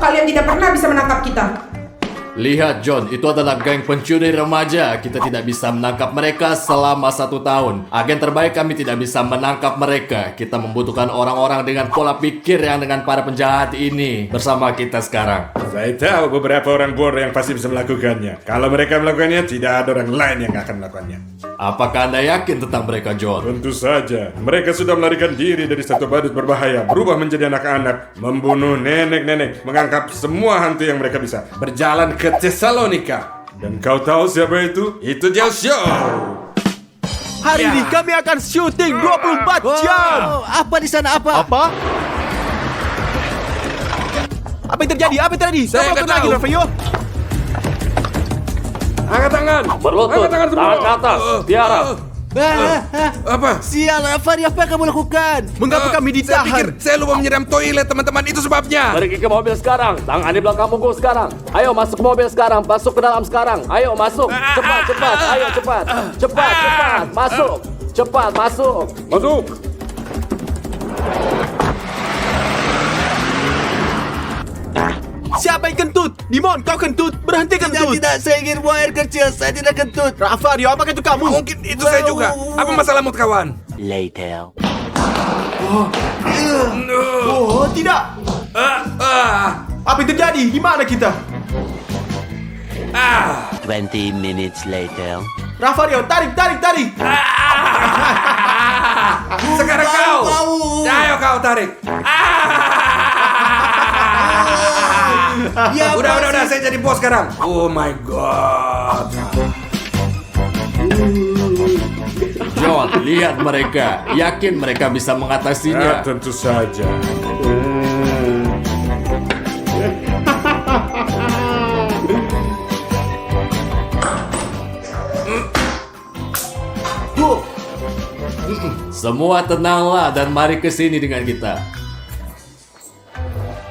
Kalian tidak pernah bisa menangkap kita. Lihat John, itu adalah geng pencuri remaja. Kita tidak bisa menangkap mereka selama 1 tahun. Agen terbaik kami tidak bisa menangkap mereka. Kita membutuhkan orang-orang dengan pola pikir yang dengan para penjahat ini bersama kita sekarang. Saya tahu beberapa orang bodoh yang pasti bisa melakukannya. Kalau mereka melakukannya, tidak ada orang lain yang akan melakukannya. Apakah Anda yakin tentang mereka, John? Tentu saja, mereka sudah melarikan diri dari satu badut berbahaya, berubah menjadi anak-anak, membunuh nenek-nenek, mengangkap semua hantu yang mereka bisa, berjalan ke Tesalonika. Dan kau tahu siapa itu? Itu Jel Show. Hari ini kami akan syuting 24 jam. Apa di sana apa? Apa? Apa yang terjadi? Apa yang terjadi? Saya Kamu nggak lagi, tahu. Rafael? Angkat tangan. Berlutut, Angkat tangan semua. tangan ke atas, tiarap. Apa? Sial, Fari, apa yang kamu lakukan? Mengapa kami Saya pikir ditahan? saya lupa menyiram toilet, teman-teman. Itu sebabnya. Pergi ke mobil sekarang. Tangan di belakang punggung sekarang. Ayo masuk ke mobil sekarang. Masuk ke dalam sekarang. Ayo masuk. Cepat, cepat. Ayo cepat. Cepat, cepat. Masuk. Cepat, masuk. Masuk. Siapa yang kentut? Dimon, kau kentut. Berhenti kentut. Tidak, saya ingin buang air kecil. Saya tidak kentut. Rafael, apakah itu kamu? Mungkin itu saya juga. Apa masalahmu, kawan? Later. Oh, tidak. Apa yang terjadi? Di mana kita? 20 minutes later. Rafael, tarik. Sekarang kau. Ayo kau tarik. Ya, Udah, saya jadi bos sekarang. Oh my god. John, lihat mereka. Yakin mereka bisa mengatasinya. Tentu saja. Semua tenanglah dan mari ke sini dengan kita.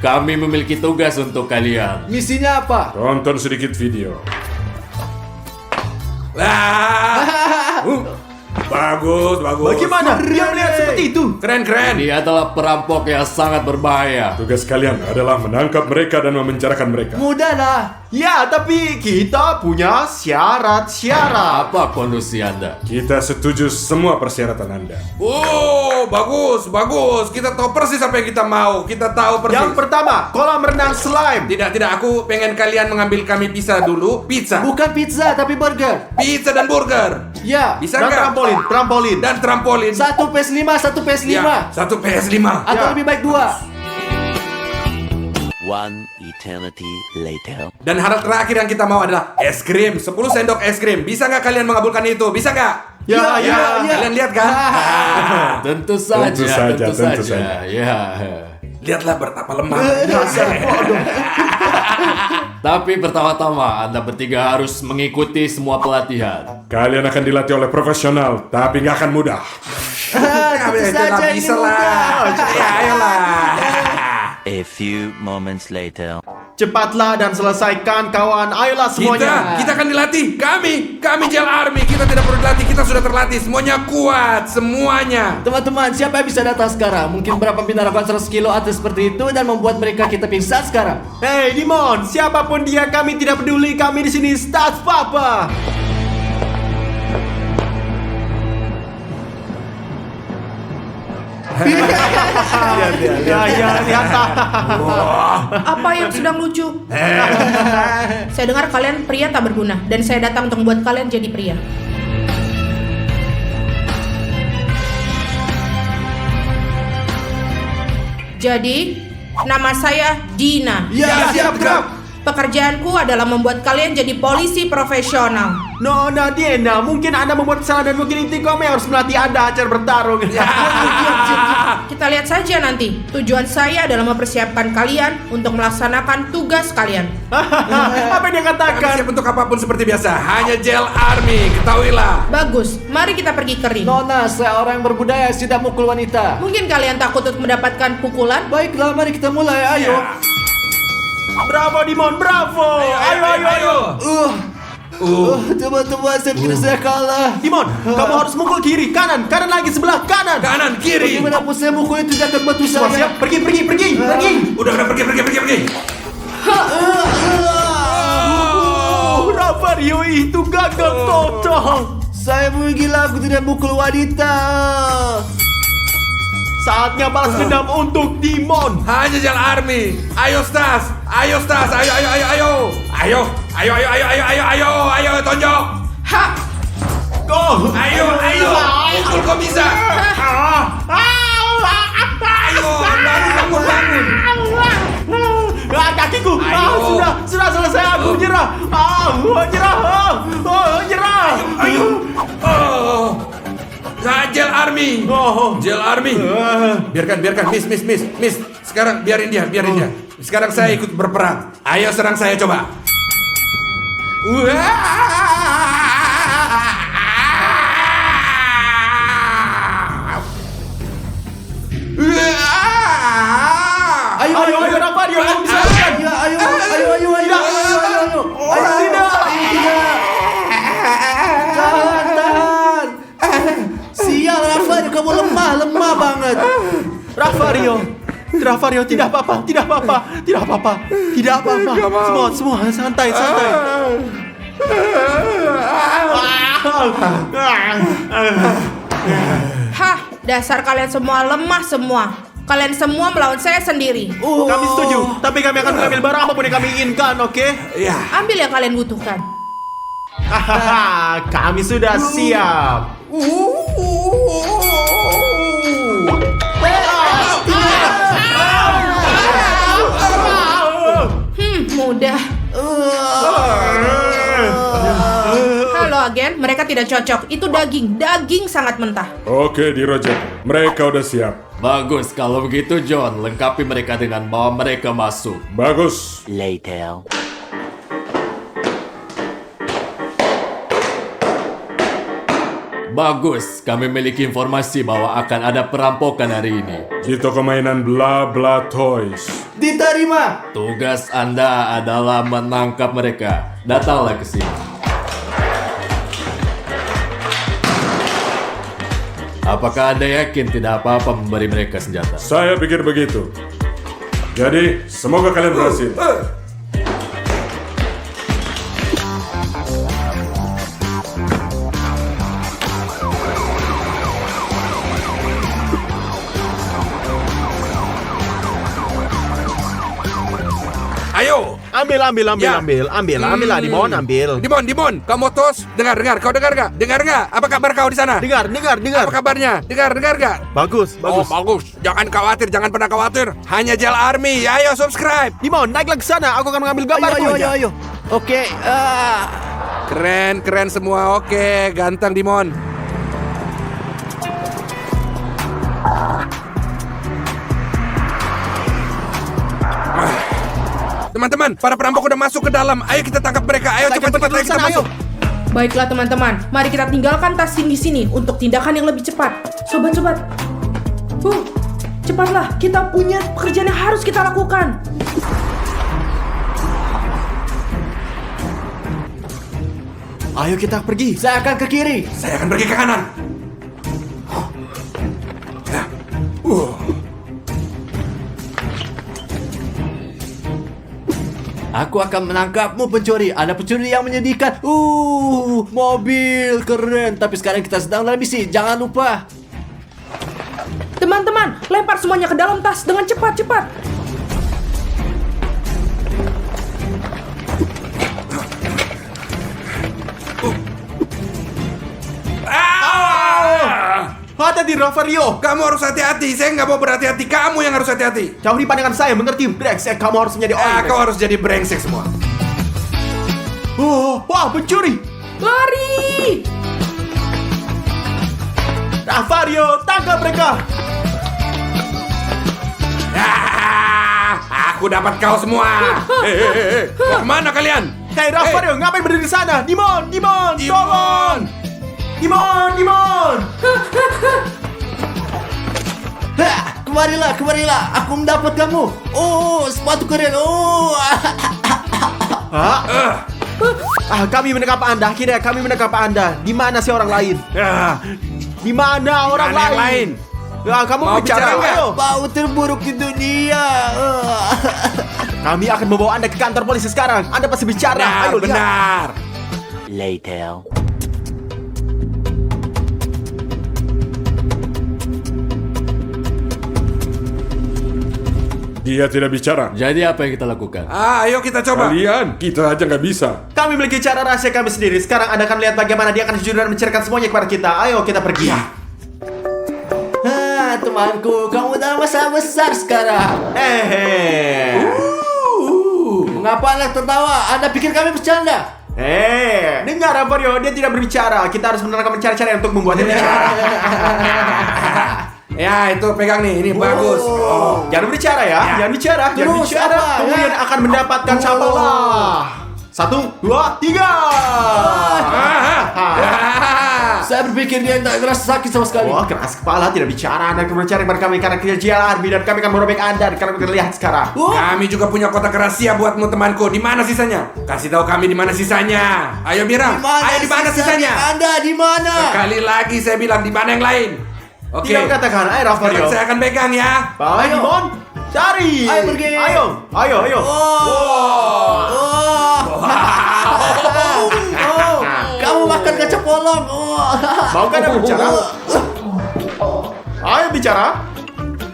Kami memiliki tugas untuk kalian. Misinya apa? Tonton sedikit video. Bagus. Bagaimana? Dia melihat seperti itu. Keren. Dia adalah perampok yang sangat berbahaya. Tugas kalian adalah menangkap mereka dan memenjarakan mereka. Mudahlah. Ya, tapi kita punya syarat-syarat. Apa kondisi Anda? Kita setuju semua persyaratan Anda. Oh, bagus. Kita tahu persis apa yang kita mau. Kita tahu persis. Yang pertama, kolam renang slime. Tidak. Aku pengen kalian mengambil kami pizza dulu. Pizza. Bukan pizza, tapi burger. Pizza dan burger. Ya. Bisa Dan nggak? trampolin. Dan trampolin. 1 PS5, 1 PS5. Ya, 1 PS5. Atau Ya. lebih baik 2. One eternity later. Dan hal terakhir yang kita mau adalah es krim. 10 sendok es krim. Bisa nggak kalian mengabulkan itu? Bisa nggak? Ya. Kalian lihat kan? Tentu saja. Tentu saja. Ya. Lihatlah betapa lemah. Tapi pertama-tama Anda bertiga harus mengikuti semua pelatihan. Kalian akan dilatih oleh profesional, tapi nggak akan mudah. Tentu saja ini mudah. Ya, ayolah. A few moments later. Cepatlah dan selesaikan, kawan. Ayolah semuanya. Kita akan dilatih. Kami Gel Army. Kita tidak perlu dilatih, kita sudah terlatih. Semuanya kuat, semuanya. Teman-teman, siapa yang bisa datang sekarang? Mungkin berapa pindah lakukan 100 kilo atau seperti itu dan membuat mereka kita pingsan sekarang. Hey, Dimon, siapapun dia, kami tidak peduli. Kami di sini Start Papa. Lihat. Apa yang sedang lucu? Saya dengar kalian pria tak berguna dan saya datang untuk membuat kalian jadi pria. Jadi, nama saya Dina. Ya, siap, Grab. Pekerjaanku adalah membuat kalian jadi polisi profesional. Nona Diana, mungkin Anda membuat kesalahan dan mungkin inti kami harus melatih Anda acara bertarung. Kita lihat saja nanti. Tujuan saya adalah mempersiapkan kalian untuk melaksanakan tugas kalian. Apa yang dia Kami katakan? siap untuk apapun seperti biasa. Hanya Gel Army, ketahuilah. Bagus, mari kita pergi ke ring. Nona, saya orang yang berbudaya, tidak mukul wanita. Mungkin kalian takut untuk mendapatkan pukulan? Baiklah, mari kita mulai. Ayo. Ya. Bravo Dimon, bravo. Ayo. Teman-teman, saya pikir saya kalah. Dimon, kamu harus mukul kiri, kanan lagi sebelah kanan. Kanan, kiri. Bagaimanapun saya mukul itu tidak akan bantu Semua saya. siap? Pergi. Udah, pergi. Rafario itu gagal total. Saya menggila, aku tidak mukul wanita. Saatnya balas dendam untuk Dimon. Hanya Jel Army. Ayo Stas. Ayo, tonjok. Ha! Go. Ayo. Pukul kau bisa. Ayo, bangun. Kakiku. Ayo. Sudah selesai. Aku menyerah. Menyerah. Jel Army. Oh. Jel Army. Biarkan. Miss. Sekarang biarin dia. Sekarang saya ikut berperang. Ayo serang saya coba. Ayo, Rafario, kamu bisa lakukan. Ayo. Tahan. Sial, Rafario, kamu lemah banget. Rafario, tidak apa-apa. Semua santai. Hah, dasar kalian semua lemah semua. Kalian semua melawan saya sendiri. Kami setuju, tapi kami akan mengambil barang apapun yang kami inginkan, oke? Ya. Ambil yang kalian butuhkan. Hahaha, kami sudah siap. Mudah. Halo agen, mereka tidak cocok. Itu daging sangat mentah. Oke, di Roger. Mereka udah siap. Bagus, kalau begitu John, lengkapi mereka dengan bawa mereka masuk. Bagus. Bagus, kami memiliki informasi bahwa akan ada perampokan hari ini. Di toko mainan Bla Bla Toys. Diterima. Tugas Anda adalah menangkap mereka. Datanglah ke sini. Apakah Anda yakin tidak apa-apa memberi mereka senjata? Saya pikir begitu. Jadi, semoga kalian berhasil. Ayo, Ambil Ya. lah, Dimon, ambil. Dimon, kamu tos? Dengar, kau dengar gak? Dengar gak? Apa kabar kau di sana? Dengar. Apa kabarnya? Dengar gak? Bagus. Oh, bagus. Jangan khawatir, jangan pernah khawatir. Hanya Jel Army. Ayo subscribe. Dimon, naiklah ke sana. Aku akan mengambil gambar. Ayo. Oke. Keren semua. Oke, ganteng Dimon. Teman-teman, para perampok udah masuk ke dalam. Ayo kita tangkap mereka. Ayo cepat, ayo kita masuk. Baiklah teman-teman, mari kita tinggalkan tas di sini untuk tindakan yang lebih cepat. Sobat. Cepatlah, kita punya pekerjaan yang harus kita lakukan. Ayo kita pergi. Saya akan ke kiri. Saya akan pergi ke kanan. Aku akan menangkapmu pencuri. Ada pencuri yang menyedihkan. Mobil keren. Tapi sekarang kita sedang dalam misi. Jangan lupa. Teman-teman, lempar semuanya ke dalam tas dengan cepat. Hati-hati, Rafario. Kamu harus hati-hati. Saya nggak mau berhati-hati. Kamu yang harus hati-hati. Jauhi pandangan saya, mengerti? Brengsek, kamu harus menjadi orang. Kau harus jadi brengsek semua. Wah, pencuri. Lari! Rafario, tangkap mereka. Aku dapat kau semua. Mau kemana kalian? Hei, Rafario, ngapain berdiri di sana? Dimon, tolong. Dimon. Kemarilah. Aku mendapat kamu. Sepatu keren. Kami menangkap Anda. Akhirnya kami menangkap Anda. Di mana sih orang lain? Di mana orang Mana yang lain? Kamu Mau bicara bicara, nggak? ayo. Bau terburuk di dunia. Kami akan membawa Anda ke kantor polisi sekarang. Anda pasti bicara. Benar, Ayo lihat. benar. Later. Dia tidak bicara. Jadi apa yang kita lakukan? Ayo kita coba. Kalian, kita aja nggak bisa. Kami memiliki cara rahasia kami sendiri. Sekarang Anda akan lihat bagaimana dia akan jujur dan menceritakan semuanya kepada kita. Ayo kita pergi. Temanku, kamu dalam masalah besar sekarang. Mengapa Anda tertawa? Anda pikir kami bercanda? Dengar Vario, dia tidak berbicara. Kita harus menerapkan cara-cara untuk membuatnya bicara. Ya, itu pegang nih. Ini bagus. Jangan berbicara ya. Jangan bicara. Jangan Terus bicara. apa? Kemudian Ya. akan mendapatkan sampah. 1, 2, 3. Saya berpikir dia tidak merasa sakit sama sekali. Wah, keras kepala, tidak bicara. Anda akan mencari kepada kami karena kita JLRB dan kami akan merobek Anda. Dan kalian bisa lihat sekarang. Kami juga punya kotak rahasia buatmu temanku. Di mana sisanya? Kasih tahu kami di mana sisanya. Ayo Mira. Ayo di mana sisanya? Anda di mana? Sekali lagi saya bilang di mana yang lain. Oke. Tidak katakan, ayo Vario. Sekarang saya akan pegang ya. Ayo, Dimon. Cari. Ayo pergi. Ayo. Kamu makan kaca polong. Mau kan Anda bicara? Ayo bicara.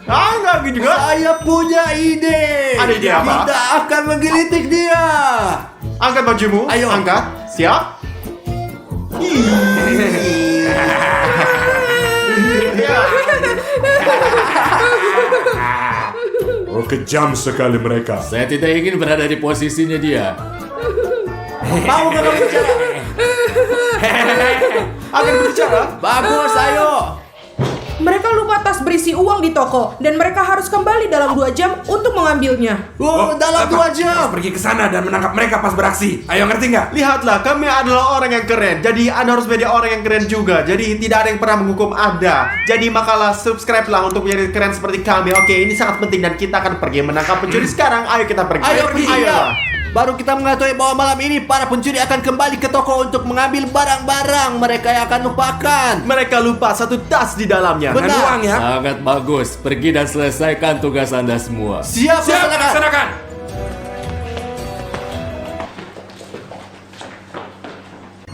Enggak gitu juga. Saya punya ide. Ada ide apa? Kita akan menggelitik dia. Angkat bajumu. Ayo. Angkat. Siap. Oh, kejam sekali mereka. Saya tidak ingin berada di posisinya dia. Mau nggak kamu bicara? Akan berbicara. Bagus, ayo. Mereka lupa tas berisi uang di toko dan mereka harus kembali dalam 2 jam untuk mengambilnya. Dalam 2 Kita jam. harus pergi ke sana dan menangkap mereka pas beraksi. Ayo, ngerti nggak? Lihatlah, kami adalah orang yang keren. Jadi Anda harus menjadi orang yang keren juga. Jadi tidak ada yang pernah menghukum Anda. Jadi makalah subscribe lah untuk menjadi keren seperti kami. Oke, ini sangat penting dan kita akan pergi menangkap pencuri sekarang. Ayo kita pergi. Ayo pergi. Ayolah. Baru kita mengetahui bahwa malam ini para pencuri akan kembali ke toko untuk mengambil barang-barang mereka yang akan lupakan. Mereka lupa satu tas di dalamnya. Benar. Dan uang ya. Sangat bagus. Pergi dan selesaikan tugas Anda semua. Siap, Siap, laksanakan. laksanakan.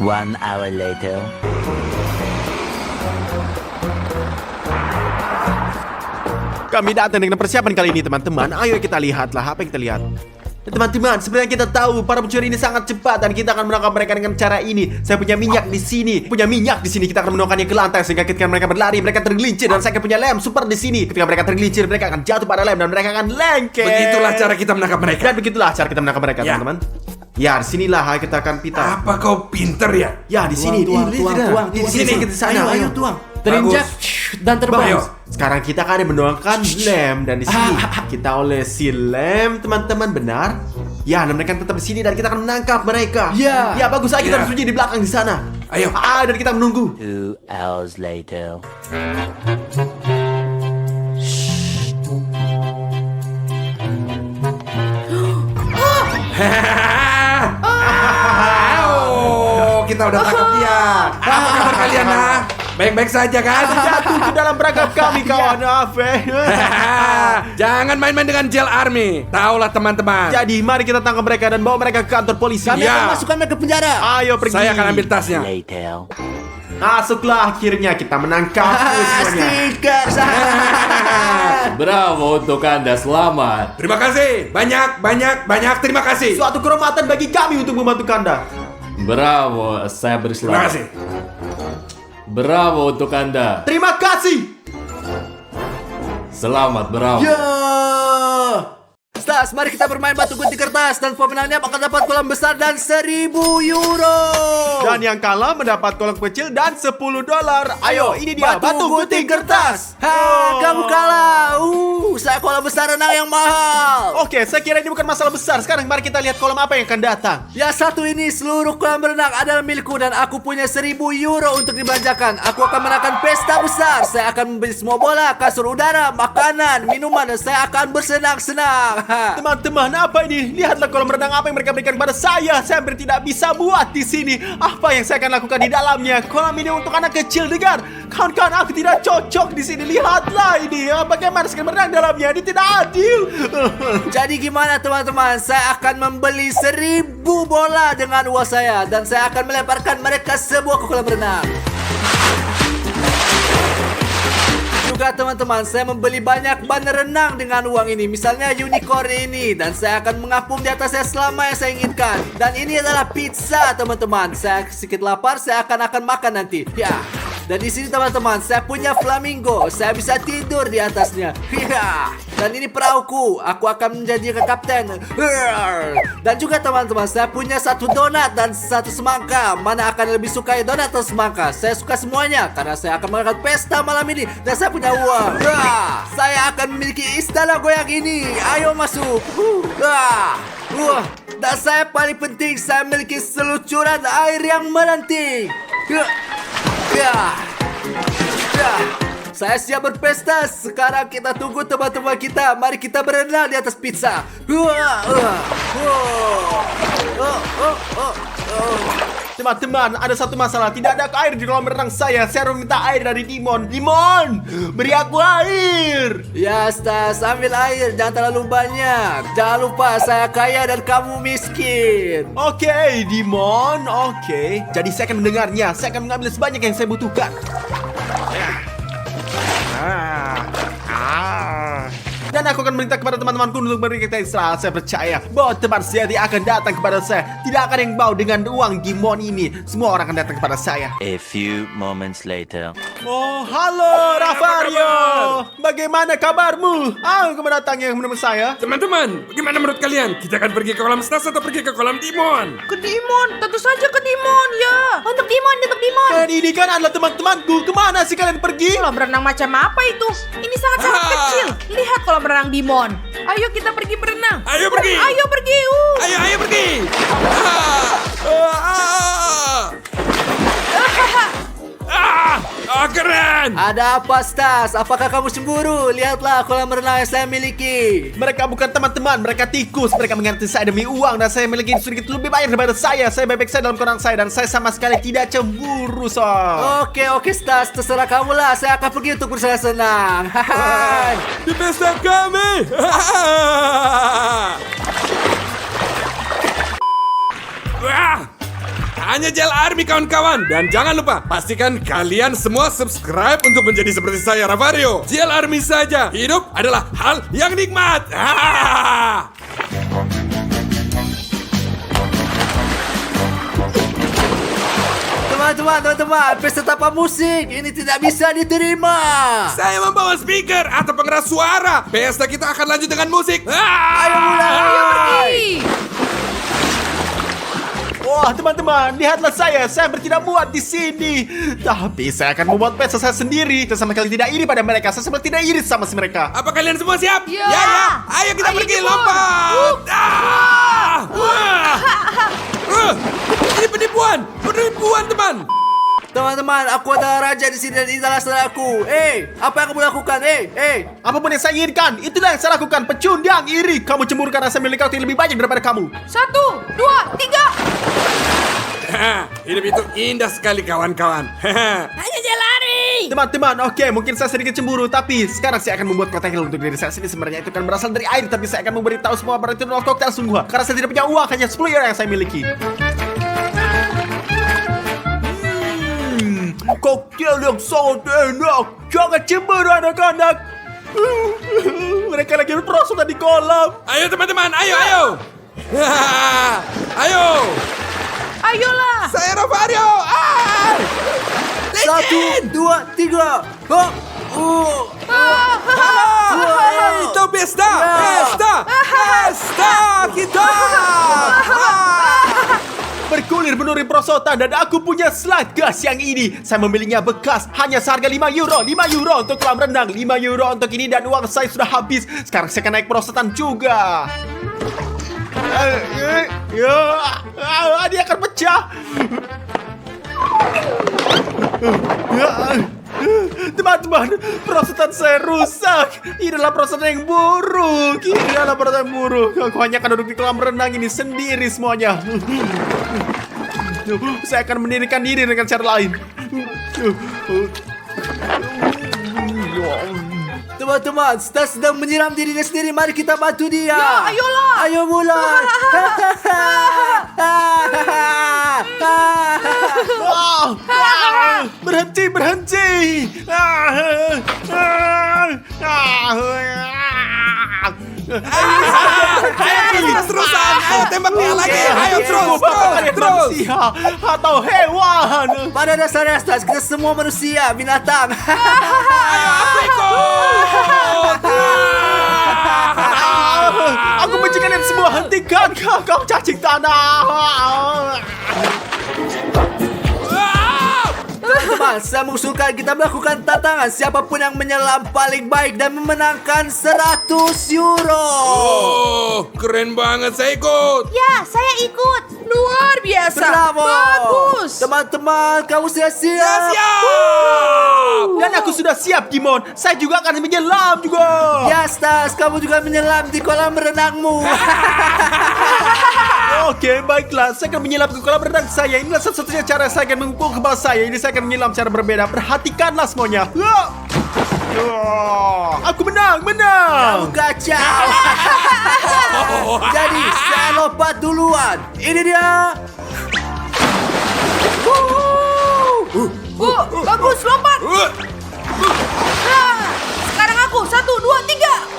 One hour later. Kami datang dengan persiapan kali ini, teman-teman. Ayo kita lihatlah apa yang kita lihat. Teman-teman, sebenarnya kita tahu para pencuri ini sangat cepat dan kita akan menangkap mereka dengan cara ini. Saya punya minyak di sini. Kita akan menuangkannya ke lantai sehingga ketika mereka berlari, mereka tergelincir dan saya akan punya lem super di sini. Ketika mereka tergelincir, mereka akan jatuh pada lem dan mereka akan lengket. Begitulah cara kita menangkap mereka. Dan begitulah cara kita menangkap mereka, Ya. teman-teman. Ya, di sinilah kita akan pita. Apa kau pinter ya? Ya, di sini. Tuang, Di tuang, di tuang, sini tuang. kita di sana. Ayo, tuang. Terinjak dan terbang. Ayo. Sekarang kita akan menuangkan lem dan di sini kita olesi lem, teman-teman, benar? Ya, dan mereka tetap di sini dan kita akan menangkap mereka. Ya. Ya, bagus. Kita Ya. bersembunyi di belakang di sana. Ayo. Dan kita menunggu. 2 hours later. Oh, kita udah tangkap dia. Apa kabar kalian, nah? Baik-baik saja kan? Jatuh ke dalam perangkap kami, kawan. Jangan main-main dengan Jail Army. Taulah teman-teman. Jadi, mari kita tangkap mereka dan bawa mereka ke kantor polisi. Kami Ya. akan masukkan mereka ke penjara. Ayo pergi. Saya akan ambil tasnya. Later. Masuklah, akhirnya kita menangkap semuanya. Stiker. Bravo untuk Anda. Selamat. Terima kasih. Banyak terima kasih. Suatu kehormatan bagi kami untuk membantu Anda. Bravo. Saya beri Terima selamat. kasih. Bravo untuk Anda. Terima kasih. Selamat. Bravo. Ya. Stas, mari kita bermain batu gunting kertas dan pemenangnya akan dapat kolam besar dan 1.000 euro. Dan yang kalah mendapat kolam kecil dan $10. Ayo, ini dia batu gunting kertas. Kamu kalah. Saya kolam besar renang yang mahal. Oke, saya kira ini bukan masalah besar. Sekarang mari kita lihat kolam apa yang akan datang. Ya, satu ini seluruh kolam renang adalah milikku dan aku punya 1.000 euro untuk dibelanjakan. Aku akan mengadakan pesta besar. Saya akan membeli semua bola, kasur udara, makanan, minuman dan saya akan bersenang-senang. Hahaha. Teman-teman, apa ini? Lihatlah kolam renang apa yang mereka berikan kepada saya. Saya hampir tidak bisa buat di sini. Apa yang saya akan lakukan di dalamnya? Kolam ini untuk anak kecil, dengar. Kawan-kawan, aku tidak cocok di sini. Lihatlah ini. Bagaimana saya berenang dalamnya? Ini tidak adil. Jadi gimana teman-teman? Saya akan membeli 1000 bola dengan uang saya dan saya akan melemparkan mereka semua ke kolam renang. Juga teman-teman, saya membeli banyak ban renang dengan uang ini. Misalnya unicorn ini. Dan saya akan mengapung di atasnya selama yang saya inginkan. Dan ini adalah pizza teman-teman. Saya sedikit lapar, saya akan makan nanti. Ya. Dan di sini teman-teman, saya punya flamingo. Saya bisa tidur di atasnya. Ya. Dan ini perahuku. Aku akan menjadi kapten. Dan juga teman-teman, saya punya 1 donat dan 1 semangka. Mana akan lebih suka donat atau semangka? Saya suka semuanya karena saya akan melakukan pesta malam ini. Dan saya punya uang. Saya akan memiliki istana goyang ini. Ayo masuk. Dan saya paling penting, saya memiliki seluncuran air yang melenting. Saya siap berpesta. Sekarang kita tunggu teman-teman kita. Mari kita berenang di atas pizza. Teman-teman, ada satu masalah. Tidak ada air di kolam renang saya. Saya harus minta air dari Dimon. Dimon, beri aku air. Ya, Stas, ambil air. Jangan terlalu banyak. Jangan lupa, saya kaya dan kamu miskin. Oke, Dimon. Oke. Jadi saya akan mendengarnya. Saya akan mengambil sebanyak yang saya butuhkan. Dan aku akan minta kepada teman-temanku untuk memberi kita istirahat. Saya percaya bahwa teman sejati akan datang kepada saya. Tidak akan yang bau dengan uang Dimon ini. Semua orang akan datang kepada saya. A few moments later. Oh, halo Ravario. Bagaimana kabarmu? Kamu datang yang menemui saya. Teman-teman, bagaimana menurut kalian? Kita akan pergi ke kolam Stas atau pergi ke kolam Dimon? Ke Dimon, tentu saja ke Dimon ya. Untuk Dimon, untuk Dimon. Dan ini kan adalah teman-temanku. Kemana sih kalian pergi? Kolam renang macam apa itu? Ini sangat-sangat kecil. Lihat kolam renang Dimon. Ayo kita pergi berenang. Ayo pergi. Ayo pergi. Ayo pergi. Keren. Ada apa, Stas? Apakah kamu cemburu? Lihatlah kolam renang yang saya miliki. Mereka bukan teman-teman, mereka tikus. Mereka mengganti saya demi uang dan saya memiliki sedikit lebih banyak daripada saya. Saya bebek saya dalam kolam saya dan saya sama sekali tidak cemburu, Sob. Oke, Stas. Terserah kamu lah. Saya akan pergi untuk bersenang-senang. Hai. Di pesta kami. Hanya Gel Army kawan-kawan. Dan jangan lupa, pastikan kalian semua subscribe untuk menjadi seperti saya, Ravario. Gel Army saja. Hidup adalah hal yang nikmat. Teman-teman, pesta tanpa musik ini tidak bisa diterima. Saya membawa speaker atau pengeras suara. Pesta kita akan lanjut dengan musik. Ayo mulai. Wah, teman-teman, lihatlah saya tidak muat di sini. Tapi saya akan membuat pesta saya sendiri. Saya sama sekali tidak iri pada mereka. Saya sama sekali tidak iri sama si mereka. Apa kalian semua siap? Ya. Ayo kita Ayo, pergi Dimon. lompat. Ini penipuan, teman. Teman-teman, aku adalah raja di sini dan inilah saudaraku. Apa yang kamu lakukan? Apapun yang saya inginkan, itulah yang saya lakukan. Pecundang, iri. Kamu cemburu karena saya memiliki waktu yang lebih banyak daripada kamu. 1, 2, 3. Hidup itu indah sekali, kawan-kawan. Hanya Jelari. Teman-teman, oke, mungkin saya sedikit cemburu, tapi sekarang saya akan membuat koktail untuk diri saya sendiri. Sebenarnya itu kan berasal dari air, tapi saya akan memberitahu semua para itu adalah koktail sungguh. Karena saya tidak punya uang, hanya 10 euro yang saya miliki. Koktail yang sangat enak. Jangan cemburu anak-anak. Mereka lagi berprosotan di kolam. Ayo teman-teman, ayo. Ayo. Ayolah. Saya Ravario. 1, 2, 3. Itu pesta kita. Bergulir menuri prosotan dan aku punya slide gas yang ini. Saya membelinya bekas hanya seharga 5 euro. 5 euro untuk kolam renang, 5 euro untuk ini dan uang saya sudah habis. Sekarang saya akan naik prosotan juga. Dia akan pecah. Teman-teman, prostat saya rusak. Ini adalah prostat yang buruk. Ini adalah prostat yang buruk. Aku hanya akan duduk di kolam renang ini sendiri semuanya. Saya akan mendirikan diri dengan cara lain. Teman-teman, Stas sedang menyiram dirinya sendiri. Mari kita bantu dia. Ya, ayolah. Ayo mulai. Berhenti, berhenti. Terus-terusan. Ayo tembak dia lagi. Ayo terus. Manusia atau hewan. Pada dasarnya Stas, kita semua manusia, binatang. Aku benci kalian semua. Hentikan kau cacing tanah. Teman-teman, saya mengusulkan kita melakukan tantangan. Siapapun yang menyelam paling baik dan memenangkan 100 euro. Oh, keren banget. Saya ikut. Ya, saya ikut. Luar biasa. Bravo. Bagus. Teman-teman, kamu sudah siap? Dan aku sudah siap, Dimon. Saya juga akan menyelam juga. Ya, Stas, kamu juga menyelam di kolam renangmu. Oke, baiklah. Saya akan menyelam ke kolam renang saya. Inilah satu-satunya cara saya akan mengukur kepala saya. Ini saya akan menyelam cara berbeda. Perhatikanlah semuanya. Aku menang. Kamu kacau. Jadi, saya lompat duluan. Ini dia. Bagus, lompat. Sekarang aku. 1, 2, 3.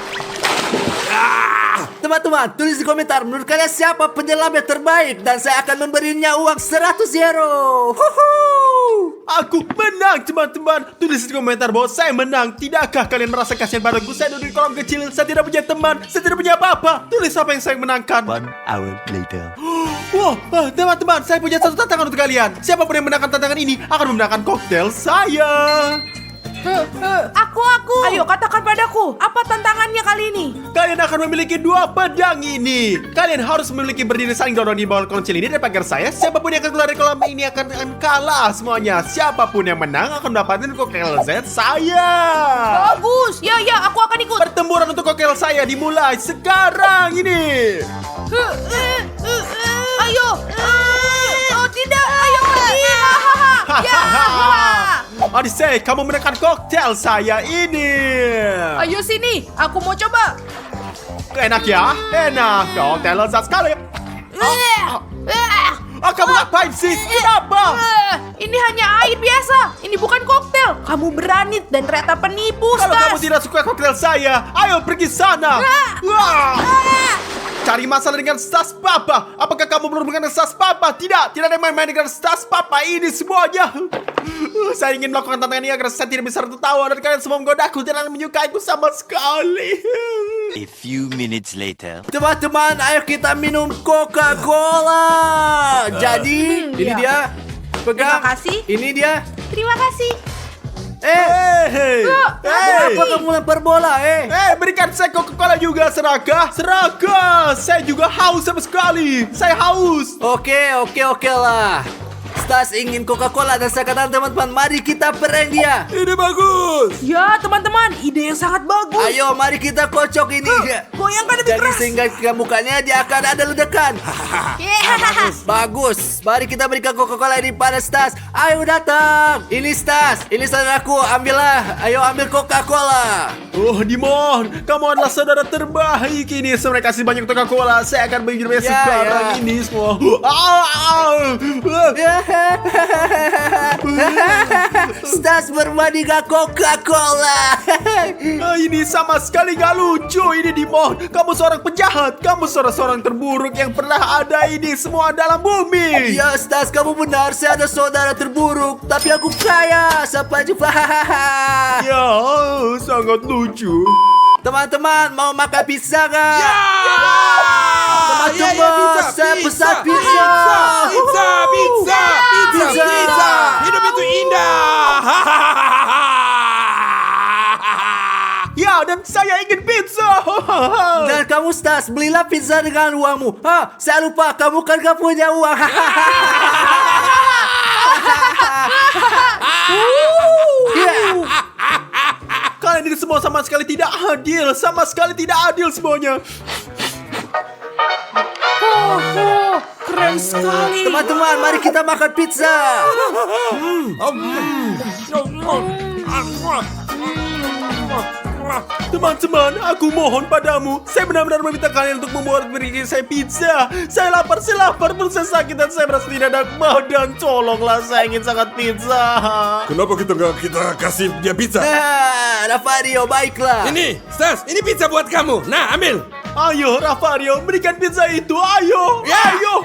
Teman-teman, tulis di komentar menurut kalian siapa penyelam yang terbaik dan saya akan memberinya uang 100 euro. Aku menang, teman-teman. Tulis di komentar bahwa saya menang. Tidakkah kalian merasa kasihan padaku? Saya duduk di kolam kecil. Saya tidak punya teman. Saya tidak punya apa-apa. Tulis apa yang saya menangkan. 1 hour later. Wah, teman-teman, saya punya satu tantangan untuk kalian. Siapapun yang menangkan tantangan ini akan memenangkan koktail saya. Aku. Ayo, katakan padaku. Apa tantangannya kali ini? Kalian akan memiliki 2 pedang ini. Kalian harus memiliki berdiri saling dorong di bawah kolam kecil ini dan pagar saya. Siapapun yang akan keluar dari kolam ini akan kalah semuanya. Siapapun yang menang akan mendapatkan koktail Z saya. Bagus. Ya, aku akan ikut. Pertempuran untuk koktail saya dimulai sekarang ini. Ayo. Oh, tidak. Ayo pergi. Ya. Odyssey, kamu menangkan koktail saya ini. Ayo sini. Aku mau coba. Enak ya? Enak. Koktail lezat sekali. Kamu ngapain sih? Kenapa? Ini hanya air biasa. Ini bukan koktail. Kamu berani dan ternyata penipu, Kalau kamu Stas. tidak suka koktail saya, ayo pergi sana. Wah. Cari masalah dengan Stas Papa. Apakah kamu belum mengenal Stas Papa? Tidak ada main-main dengan Stas Papa ini semuanya. Saya ingin melakukan tantangan ini agar saya tidak bisa tertawa dan kalian semua menggodaku dan menyukaiku sama sekali. A few minutes later. Teman-teman, ayo kita minum Coca-Cola. Jadi, ini ya. dia. Pegang. Terima kasih. Ini dia. Terima kasih. Hey. Kenapa kamu lempar bola, Berikan saya Coca-Cola juga, Seraka. Saya juga haus sama sekali. Saya haus. Oke lah. Stas ingin Coca-Cola dan saya katakan teman-teman, mari kita prank dia. Ini bagus. Ya, teman-teman. Ide yang sangat bagus. Ayo, mari kita kocok ini. Goyangkan lebih Jadi keras. sehingga ke mukanya dia akan ada ledakan. Bagus. Mari kita berikan Coca-Cola ini pada Stas. Ayo datang. Ini Stas. Ini saudaraku. Ambillah. Ayo ambil Coca-Cola. Oh, Dimon, kamu adalah saudara terbaik ini. Saya kasih banyak Coca-Cola. Saya akan menghidupnya Ya, sekarang ya. ini semua. Stas bermandi dengan Coca-Cola. Ini sama sekali gak lucu. Ini Dimon, kamu seorang penjahat. Kamu seorang terburuk yang pernah ada ini semua dalam bumi. Ya Stas, kamu benar. Saya ada saudara terburuk, tapi aku kaya. Sampai jumpa. Ya, sangat lucu. Teman-teman, mau makan pizza gak? Teman-teman, pizza, saya pesan pizza. Pizza. Hidup itu indah. Ya, dan saya ingin pizza. Dan kamu Stas, belilah pizza dengan uangmu. Saya lupa, kamu kan gak punya uang. ini semua sama sekali tidak adil. Sama sekali tidak adil semuanya. Keren sekali. Teman-teman, mari kita makan pizza. Teman-teman, aku mohon padamu. Saya benar-benar meminta kalian untuk beri saya pizza. Saya lapar, perut saya sakit dan saya merasa tidak enak badan. Tolonglah, saya ingin sangat pizza. Kenapa kita kasih dia pizza? Rafario, baiklah. Ini, Stas, ini pizza buat kamu. Nah, ambil. Ayo, Rafario, berikan pizza itu. Ayo, Ya. ayo.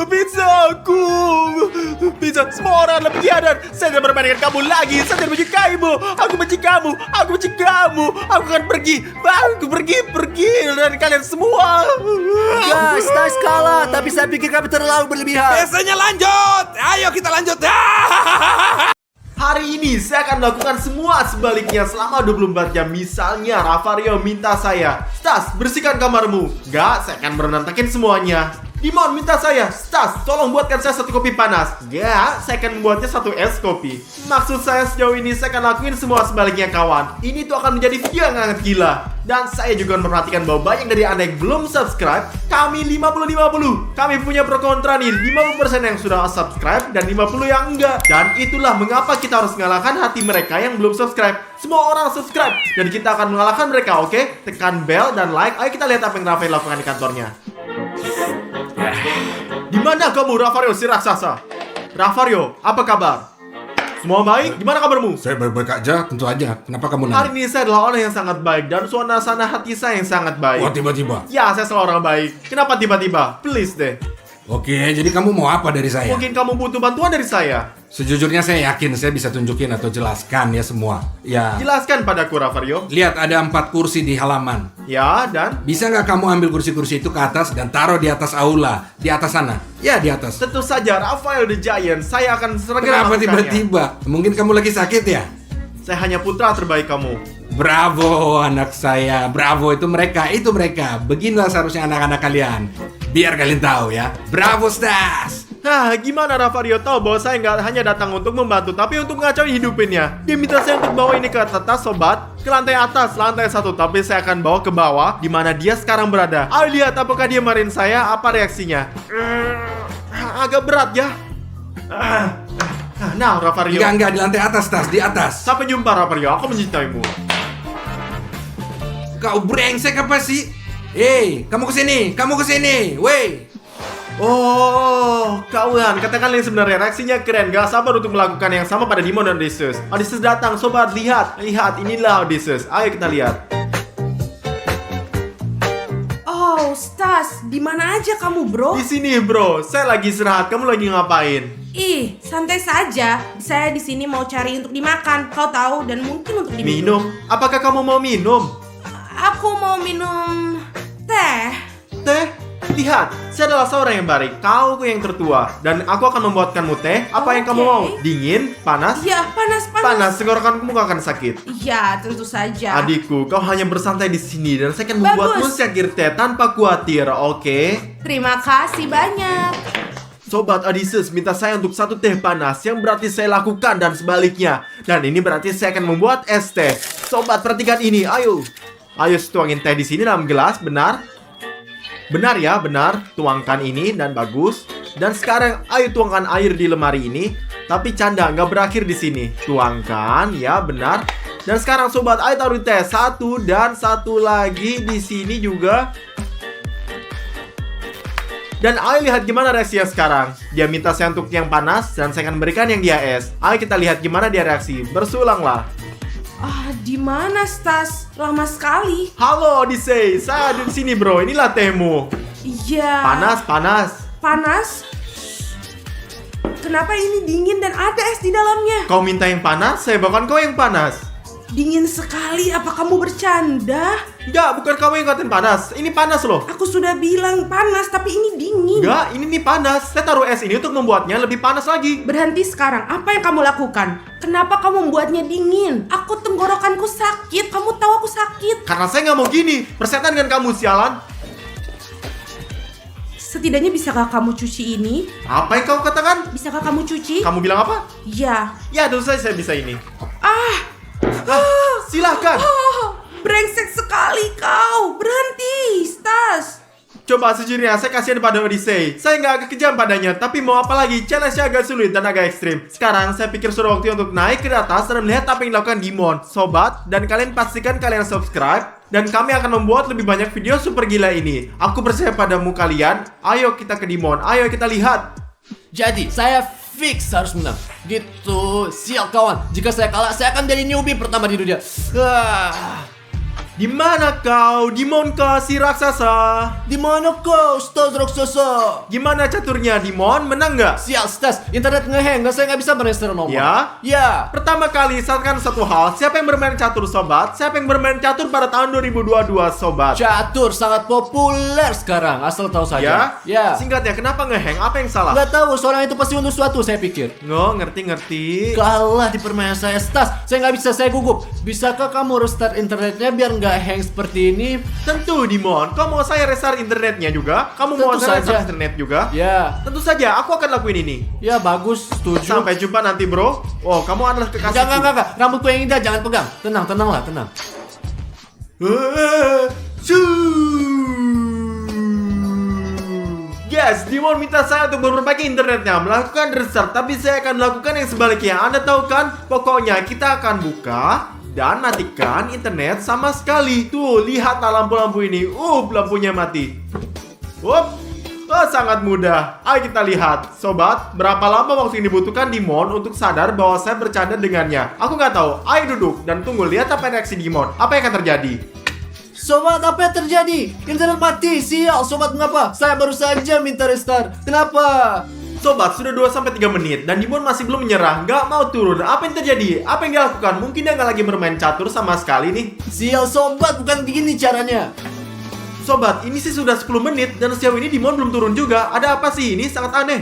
Pizza aku. Pizza, semua orang adalah pengkhianat. Saya tidak bermain dengan kamu lagi. Saya tidak menyukaimu. Aku benci kamu. Aku benci kamu. Aku akan pergi. Aku pergi dari kalian semua. Guys, nice kalah. Tapi saya pikir kami terlalu berlebihan. Biasanya lanjut. Ayo kita lanjut. Hari ini saya akan melakukan semua sebaliknya selama 24 jam. Misalnya Rafario minta saya, Stas, bersihkan kamarmu. Enggak, saya akan berantakin semuanya. Dimon minta saya, Stas, tolong buatkan saya 1 kopi panas. Enggak, saya akan membuatnya 1 es kopi. Maksud saya sejauh ini saya akan lakuin semua sebaliknya kawan. Ini tuh akan menjadi video yang sangat gila. Dan saya juga memperhatikan bahwa banyak dari anda yang belum subscribe. Kami 50-50. Kami punya pro kontra nih. 50% yang sudah subscribe dan 50 yang enggak. Dan itulah mengapa kita harus mengalahkan hati mereka yang belum subscribe. Semua orang subscribe dan kita akan mengalahkan mereka, oke? Tekan bell dan like. Ayo kita lihat apa yang Rafael lakukan di kantornya. Di mana kamu, Rafario si raksasa? Rafario, apa kabar? Semua baik? Gimana kabarmu? Saya baik-baik aja, tentu aja. Kenapa kamu Hari ini saya adalah orang yang sangat baik dan suasana hati saya yang sangat baik. Wah, tiba-tiba. Ya, saya selalu orang baik. Kenapa tiba-tiba? Please deh. Oke, jadi kamu mau apa dari saya? Mungkin kamu butuh bantuan dari saya. Sejujurnya saya yakin saya bisa tunjukin atau jelaskan ya semua. Ya. Jelaskan padaku, Rafario. Lihat ada 4 kursi di halaman. Ya, dan Bisa nggak kamu ambil kursi-kursi itu ke atas dan taruh di atas aula, di atas sana? Ya, di atas. tentu saja Rafael the Giant. Saya akan segera Kenapa melakukannya. tiba-tiba? Mungkin kamu lagi sakit ya? Saya hanya putra terbaik kamu. Bravo anak saya, bravo itu mereka. Beginilah seharusnya anak-anak kalian. Biar kalian tahu ya. Bravo Stas. Nah, gimana Rafario tahu bahwa saya nggak hanya datang untuk membantu, tapi untuk ngacauin hidupinnya. Dia minta saya untuk bawa ini ke atas, sobat. Ke lantai atas, lantai 1. Tapi saya akan bawa ke bawah, di mana dia sekarang berada. Ayo lihat apakah dia marahin saya, apa reaksinya. Agak berat ya. Nah, Rafario. Enggak di lantai atas Stas, di atas. Sampai jumpa Rafario, aku mencintaimu. Kau brengsek apa sih? Hei, kamu kesini, weh. Oh, kawan, katakan yang sebenarnya reaksinya keren. Gak sabar untuk melakukan yang sama pada Dimon dan Odysseus. Odysseus datang, sobat, lihat, inilah Odysseus. Ayo kita lihat. Oh, Stas, di mana aja kamu, bro? Di sini, bro. Saya lagi istirahat. Kamu lagi ngapain? Ih, santai saja. Saya di sini mau cari untuk dimakan. Kau tahu, dan mungkin untuk Minum? diminum. Apakah kamu mau minum? Aku mau minum teh. Teh? Lihat, saya adalah seorang yang baik. Kau yang tertua. Dan aku akan membuatkanmu teh. Apa yang kamu Oke. mau? Dingin? Panas? Ya, panas. Panas, tenggorokanmu akan sakit. Ya, tentu saja. Adikku, kau hanya bersantai di sini dan saya akan membuatmu Bagus. secangkir teh tanpa khawatir, oke? Terima kasih banyak. Sobat Odysseus minta saya untuk 1 teh panas yang berarti saya lakukan dan sebaliknya. Dan ini berarti saya akan membuat es teh. Sobat, perhatikan ini, ayo. Ayo tuangin teh di sini dalam gelas, benar? Benar ya, benar. Tuangkan ini dan bagus. Dan sekarang ayo tuangkan air di lemari ini. Tapi canda, nggak berakhir di sini. Tuangkan, ya benar. Dan sekarang sobat, ayo taruh teh 1 dan 1 lagi di sini juga. Dan ayo lihat gimana reaksinya sekarang. Dia minta saya untuk yang panas dan saya akan berikan yang dia es. Ayo kita lihat gimana dia reaksi. Bersulanglah. Ah, di mana, Stas? Lama sekali. Halo Odyssey, saya ada di sini bro. Inilah tehmu. Iya. Panas. Panas? Kenapa ini dingin dan ada es di dalamnya? Kau minta yang panas, saya bawakan kau yang panas. Dingin sekali, apa kamu bercanda? Enggak, bukan kamu yang ngatain panas. Ini panas loh. Aku sudah bilang panas, tapi ini dingin. Enggak, ini nih panas. Saya taruh es ini untuk membuatnya lebih panas lagi. Berhenti sekarang, apa yang kamu lakukan? Kenapa kamu membuatnya dingin? Aku tenggorokanku sakit, kamu tahu aku sakit. Karena saya nggak mau gini. Persetan dengan kamu, sialan. Setidaknya bisakah kamu cuci ini? Apa yang kau katakan? Bisakah kamu cuci? Kamu bilang apa? Ya. Ya, tentu saja saya bisa ini. Ah, Silahkan. brengsek sekali kau. Berhenti, Stas. Coba sejujurnya saya kasihan pada Odyssey. Saya nggak agak kejam padanya, tapi mau apa lagi? Challenge-nya agak sulit dan agak ekstrim. Sekarang saya pikir sudah waktu untuk naik ke atas dan melihat apa yang dilakukan Dimon, sobat. Dan kalian pastikan kalian subscribe. Dan kami akan membuat lebih banyak video super gila ini. Aku percaya padamu kalian. Ayo kita ke Dimon. Ayo kita lihat. Jadi, saya fix harus menang. Gitu. Siap kawan. Jika saya kalah, saya akan jadi newbie pertama di dunia. Di mana kau? Dimon kah si raksasa? Di mana kau, Stas raksasa? Gimana caturnya Dimon? Menang nggak? Sial, Stas. Internet ngehang. Saya nggak bisa bermain secara normal. Ya? Ya. Pertama kali, saatkan satu hal. Siapa yang bermain catur, sobat? Siapa yang bermain catur pada tahun 2022, sobat? Catur sangat populer sekarang. Asal tahu Ya? saja. Ya. Singkatnya, kenapa ngehang? Apa yang salah? Nggak tahu. Seorang itu pasti untuk sesuatu, saya pikir. Ngerti. Kalah di permainan saya, Stas. Saya nggak bisa, saya gugup. Bisakah kamu restart internetnya biar nggak hang seperti ini? Tentu, Dimon. Kau mau saya restart internetnya juga? Kamu mau Tentu saya restart saja. internet juga? Ya. Tentu saja, aku akan lakuin ini. Ya, bagus. Setuju. Sampai jumpa nanti, bro. Oh, kamu adalah kekasihku. Enggak. Rambutku yang indah, jangan pegang. Tenanglah. Yes, Dimon minta saya untuk memperbaiki internetnya, melakukan restart, tapi saya akan melakukan yang sebaliknya. Anda tahu kan? Pokoknya kita akan buka dan matikan internet sama sekali. Tuh, lihatlah lampu-lampu ini. Lampunya mati. Sangat mudah. Ayo kita lihat. Sobat, berapa lama waktu yang dibutuhkan Dimon untuk sadar bahwa saya bercanda dengannya? Aku nggak tahu. Ayo duduk dan tunggu lihat apa reaksi Dimon. Apa yang akan terjadi? Sobat, apa yang terjadi? Internet mati. Sial, sobat, mengapa? Saya baru saja minta restart. Kenapa? Sobat, sudah 2-3 menit dan Dimon masih belum menyerah, nggak mau turun. Apa yang terjadi? Apa yang dia lakukan? Mungkin dia nggak lagi bermain catur sama sekali nih. Sial, sobat, bukan begini caranya. Sobat, ini sih sudah 10 menit dan sejauh ini Dimon belum turun juga. Ada apa sih? Ini sangat aneh.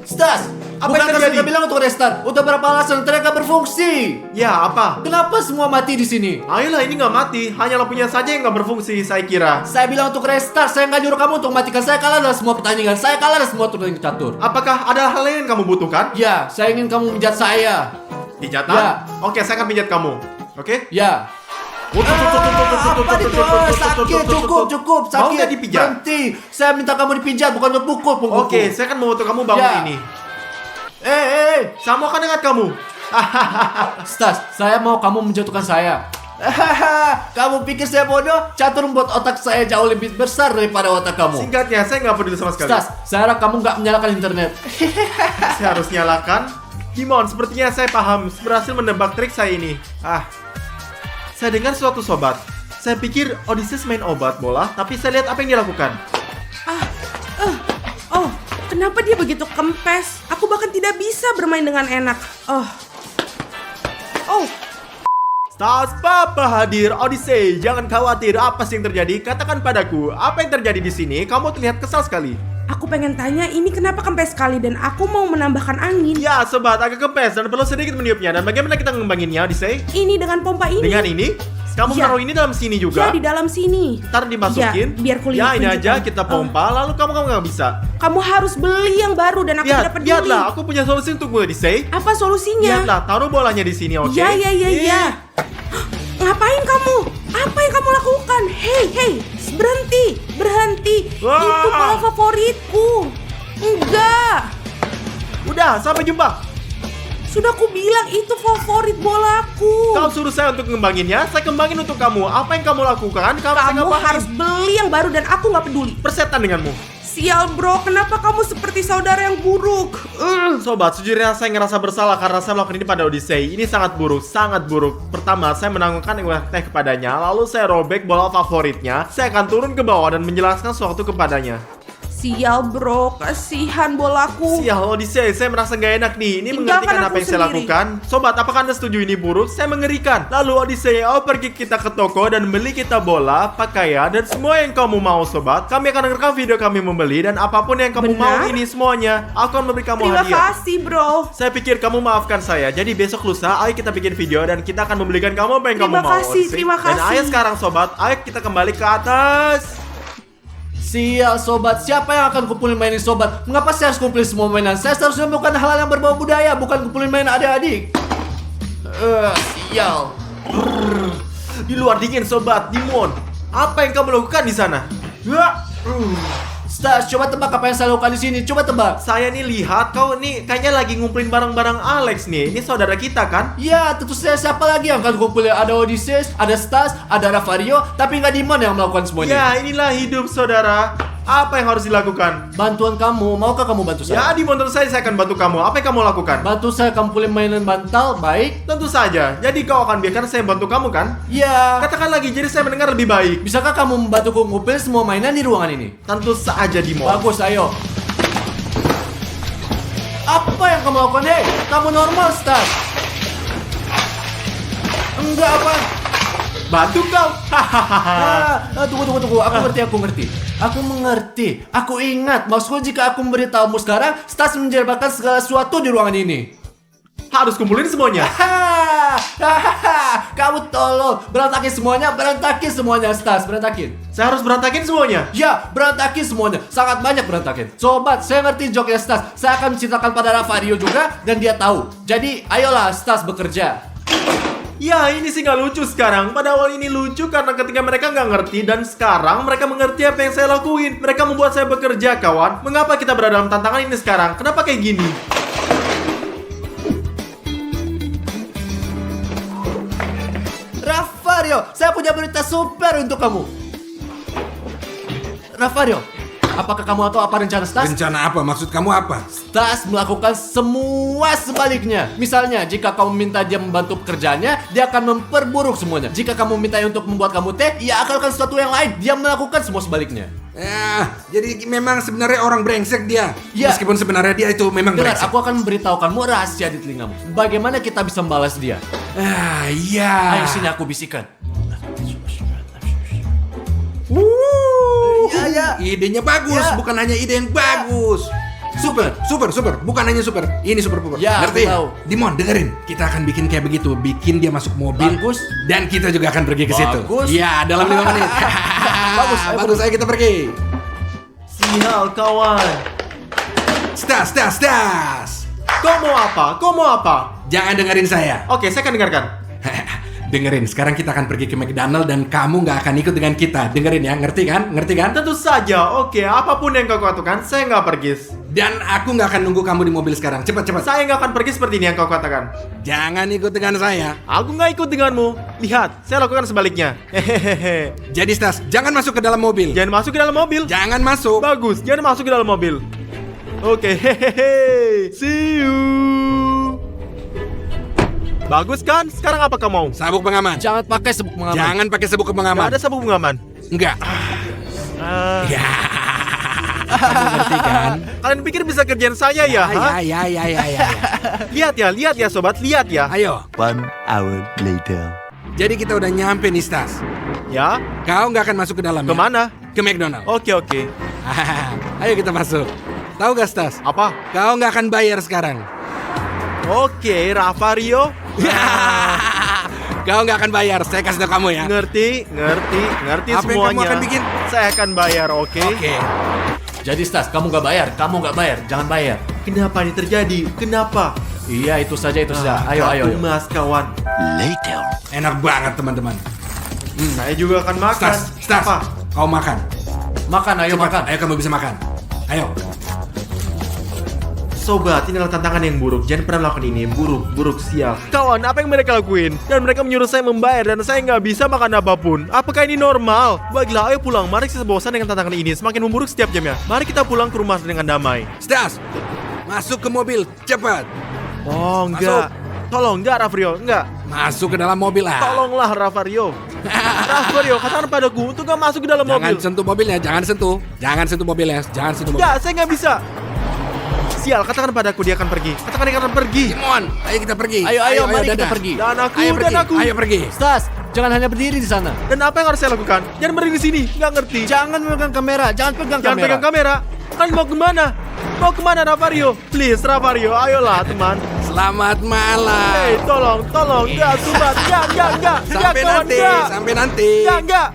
Stas, Apa yang bukankah terjadi? sudah bilang untuk restart? Udah berapa alasan ternyata berfungsi? Ya, apa? Kenapa semua mati di sini? Ayolah, ini nggak mati. Hanya lampunya saja yang nggak berfungsi, saya kira. Saya bilang untuk restart, saya nggak nyuruh kamu untuk matikan. Saya kalah dalam semua pertandingan. Saya kalah dalam semua turnamen catur. Apakah ada hal lain yang kamu butuhkan? Ya, saya ingin kamu menjat saya. Pijatan? Ya. Oke, saya akan pijat kamu. Oke? Ya. Apa itu? Sakit, cukup, sakit. Mau nggak dipijat? Berhenti. Saya minta kamu dipijat, bukan berpukul punggungku. Oke, saya akan membantu kamu bangun Ya. ini. Eh. Saya mau akan dengar kamu. Stas, saya mau kamu menjatuhkan saya. Kamu pikir saya bodoh? Catur membuat otak saya jauh lebih besar daripada otak kamu. Singkatnya, saya nggak peduli sama sekali. Stas, saya harap kamu nggak menyalakan internet. Saya harus nyalakan. Dimon, sepertinya saya paham. Berhasil menebak trik saya ini. Saya dengar suatu sobat. Saya pikir Odysseus main obat bola, tapi saya lihat apa yang dia lakukan. Oh, kenapa dia begitu kempes? Aku bahkan tidak bisa bermain dengan enak. Oh. Stas Papa hadir, Odyssey. Jangan khawatir, apa sih yang terjadi? Katakan padaku, apa yang terjadi di sini? Kamu terlihat kesal sekali. Aku pengen tanya ini kenapa kempes sekali dan aku mau menambahkan angin. Ya, sobat, agak kempes dan perlu sedikit meniupnya. Dan bagaimana kita ngembanginnya, Odyssey? Ini dengan pompa ini. Dengan ini? Kamu Ya. menaruh ini dalam sini Ya, juga? di dalam sini. Ntar dimasukin. Ya, biar kulit Ya, ini tunjukkan. aja kita pompa, lalu kamu nggak bisa. Kamu harus beli yang baru dan aku tidak peduli. Lihatlah, aku punya solusi untukmu, Odyssey. Apa solusinya? Lihatlah, taruh bolanya di sini, oke? Ya. Ngapain kamu? Apa yang kamu lakukan? Hei, berhenti. Wah. Itu bola favoritku. Enggak. Udah, sampai jumpa. Sudah aku bilang itu favorit bolaku. Kau suruh saya untuk ngembanginnya, saya kembangin untuk kamu. Apa yang kamu lakukan? Saya Kamu ngapain? harus beli yang baru dan aku nggak peduli. persetan denganmu. Sial bro, kenapa kamu seperti saudara yang buruk? Sobat, sejujurnya saya ngerasa bersalah karena saya melakukan ini pada Odyssey. Ini sangat buruk. Pertama, saya menanggungkan teh kepadanya, lalu saya robek bola favoritnya. Saya akan turun ke bawah dan menjelaskan sesuatu kepadanya. Sial bro, kasihan bolaku. Sial Odyssey, saya merasa nggak enak nih. Ini Tinggalkan menggantikan aku apa yang saya sendiri. lakukan. Sobat, apakah Anda setuju ini buruk? Saya mengerikan. Lalu Odyssey, pergi kita ke toko dan beli kita bola, pakaian, dan semua yang kamu mau sobat. Kami akan rekam video kami membeli dan apapun yang kamu mau Benar? ini semuanya. Aku akan memberi kamu Terima hadiah. kasih bro. Saya pikir kamu maafkan saya. Jadi besok lusa, ayo kita bikin video dan kita akan membelikan kamu apa yang kamu Terima mau. kasih, Odyssey. terima Dan kasih. ayo sekarang sobat, ayo kita kembali ke atas. Sial sobat, siapa yang akan kumpulin mainan sobat? Mengapa saya harus kumpulin semua mainan? Saya seharusnya bukan hal yang berbau budaya, bukan kumpulin mainan adik-adik. Sial. Di luar dingin sobat, Dimon. Apa yang kamu lakukan di sana? Stas, coba tebak apa yang saya lakukan di sini. Coba tebak. Saya nih lihat kau nih kayaknya lagi ngumpulin barang-barang Alex nih. Ini saudara kita kan? Ya, tentu saja siapa lagi yang akan kumpulin? Ada Odysseus, ada Stas, ada Ravario, tapi nggak Dimon yang melakukan semuanya. Ya, inilah hidup saudara. Apa yang harus dilakukan? Bantuan kamu, maukah kamu bantu Ya, saya? di menurut saya akan bantu kamu. Apa yang kamu lakukan? Bantu saya kumpulin mainan bantal, baik? Tentu saja. Jadi kau akan biarkan saya bantu kamu kan? Ya. Katakan lagi, jadi saya mendengar lebih baik. Bisakah kamu membantuku ngumpulin semua mainan di ruangan ini? Tentu saja, Dimon. Bagus, ayo. Apa yang kamu lakukan, hei? Kamu normal, Stas. Enggak apa? Bantu kau. Hahaha. Tunggu. Aku ngerti. Aku mengerti. Aku ingat. Maksudku jika aku memberitahumu sekarang, Stas menjelaskan segala sesuatu di ruangan ini. Harus kumpulin semuanya. Kamu tolol. Berantakin semuanya, Stas. Berantakin. Saya harus berantakin semuanya. Ya, berantakin semuanya. Sangat banyak berantakin. Sobat, saya ngerti joknya Stas. Saya akan menceritakan pada Ravario juga dan dia tahu. Jadi, ayolah Stas bekerja. Ya, ini sih nggak lucu sekarang. Pada awal ini lucu karena ketika mereka nggak ngerti dan sekarang mereka mengerti apa yang saya lakuin. Mereka membuat saya bekerja, kawan. Mengapa kita berada dalam tantangan ini sekarang? Kenapa kayak gini? Ravario, saya punya berita super untuk kamu. Ravario, apakah kamu tahu apa rencana Stas? Rencana apa? Maksud kamu apa? Stas melakukan semua sebaliknya. Misalnya, jika kamu minta dia membantu pekerjaannya, dia akan memperburuk semuanya. Jika kamu minta untuk membuat kamu teh, ia akan melakukan sesuatu yang lain. Dia melakukan semua sebaliknya. Jadi memang sebenarnya orang brengsek dia. Ya. Meskipun sebenarnya dia itu memang Dengar, brengsek. aku akan memberitahukanmu rahasia di telingamu. Bagaimana kita bisa membalas dia? Iya. Ayo sini aku bisikan. Ya. Idenya bagus, Ya. bukan hanya ide yang bagus. Super. Bukan hanya super. Ini super. Ya, Ngerti? aku tahu. Dimon, dengerin. Kita akan bikin kayak begitu. Bikin dia masuk mobil. Bagus. Dan kita juga akan pergi ke situ. Bagus. Ya, dalam 5 menit. Bagus. Ayo kita pergi. Sial, kawan. Stas. Kau mau apa? Jangan dengerin saya. Oke, saya akan dengarkan. Dengerin, sekarang kita akan pergi ke McDonald dan kamu nggak akan ikut dengan kita. Dengerin ya, ngerti kan? Tentu saja. Oke, apapun yang kau katakan, saya nggak pergi. Dan aku nggak akan nunggu kamu di mobil sekarang. Cepat. Saya nggak akan pergi seperti ini yang kau katakan. Jangan ikut dengan saya. Aku nggak ikut denganmu. Lihat, saya lakukan sebaliknya. Hehehe. Jadi Stas, jangan masuk ke dalam mobil. Jangan masuk ke dalam mobil. Jangan masuk. Bagus, jangan masuk ke dalam mobil. Oke, hehehe. See you. Bagus kan? Sekarang apa kamu mau? Sabuk pengaman. Jangan pakai sabuk pengaman. Jangan pakai sabuk Gak pengaman. ada sabuk pengaman. Enggak. Ah, Ya. Kamu ngerti kan? Kalian pikir bisa kerjaan saya ya? Ha? Ya. Lihat ya sobat, lihat ya. Ayo. 1 hour later. Jadi kita udah nyampe nih Stas. Ya, Kau nggak akan masuk ke dalam. ya? kemana? Ke McDonald. Oke. Ayo kita masuk. Tahu gak Stas? Apa? Kau nggak akan bayar sekarang. Oke, Ravario. Kau nggak akan bayar. Saya kasih tau kamu ya. Ngerti Apa yang semuanya. kamu akan bikin? Saya akan bayar, oke? Oke. Jadi Stas, kamu nggak bayar. Jangan bayar. Kenapa ini terjadi? Kenapa? Iya, itu saja. Ayo. Kartu emas, kawan. Later. Enak banget teman-teman. Saya juga akan makan. Stas. Apa? Kau makan. Makan, ayo Cepat. makan. Ayo kamu bisa makan. Ayo. Sobat, ini adalah tantangan yang buruk. Jangan pernah melakukan ini. Buruk, sial. Kawan, apa yang mereka lakuin? Dan mereka menyuruh saya membayar dan saya nggak bisa makan apapun. Apakah ini normal? Baiklah, ayo pulang. Mari kita bosan dengan tantangan ini. Semakin memburuk setiap jamnya. Mari kita pulang ke rumah dengan damai. Stas. Masuk ke mobil. Cepat. Oh, enggak. Tolong, enggak Ravario, enggak. Masuk ke dalam mobil lah. Tolonglah Ravario. Ravario, katakan padaku untuk gak masuk ke dalam Jangan mobil. sentuh mobilnya, jangan sentuh. Jangan sentuh mobilnya, jangan sentuh mobil. Enggak, saya nggak bisa. Sial, katakan padaku dia akan pergi. Katakan dia akan pergi. Simon, ayo kita pergi. Ayo, mari kita dadah. pergi. Dan aku, Ayo dan pergi, aku. ayo pergi. Stas, jangan hanya berdiri di sana. Dan apa yang harus saya lakukan? Jangan berdiri di sini, nggak ngerti. Jangan memegang kamera, jangan pegang Jangan kamera. pegang kamera. Kalian mau kemana? Mau kemana Ravario? Please Ravario, ayolah teman. Selamat malam. Hei, tolong, enggak, subat, enggak, Sampai kawan, nanti, enggak. sampai nanti. Enggak.